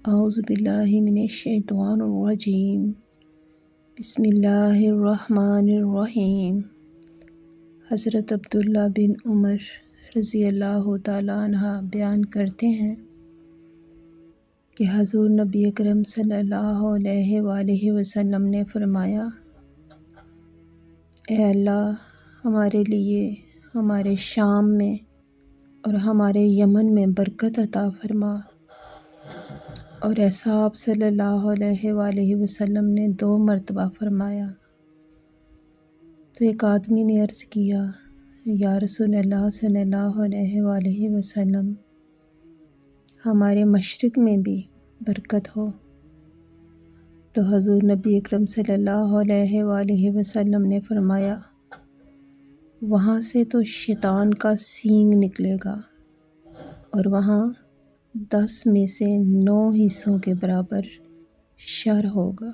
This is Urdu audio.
اعوذ باللہ من الشیطان الرجیم بسم اللہ الرحمن الرحیم۔ حضرت عبداللہ بن عمر رضی اللہ تعالیٰ عنہ بیان کرتے ہیں کہ حضور نبی اکرم صلی اللہ علیہ وآلہ وسلم نے فرمایا، اے اللہ ہمارے لیے ہمارے شام میں اور ہمارے یمن میں برکت عطا فرما۔ اور ایسا آپ صلی اللہ علیہ وآلہ وسلم نے 2 مرتبہ فرمایا۔ تو ایک آدمی نے عرض کیا، یا رسول اللہ صلی اللہ علیہ وآلہ وسلم، ہمارے مشرق میں بھی برکت ہو۔ تو حضور نبی اکرم صلی اللہ علیہ وآلہ وسلم نے فرمایا، وہاں سے تو شیطان کا سینگ نکلے گا اور وہاں 10 میں سے 9 حصوں کے برابر شر ہوگا۔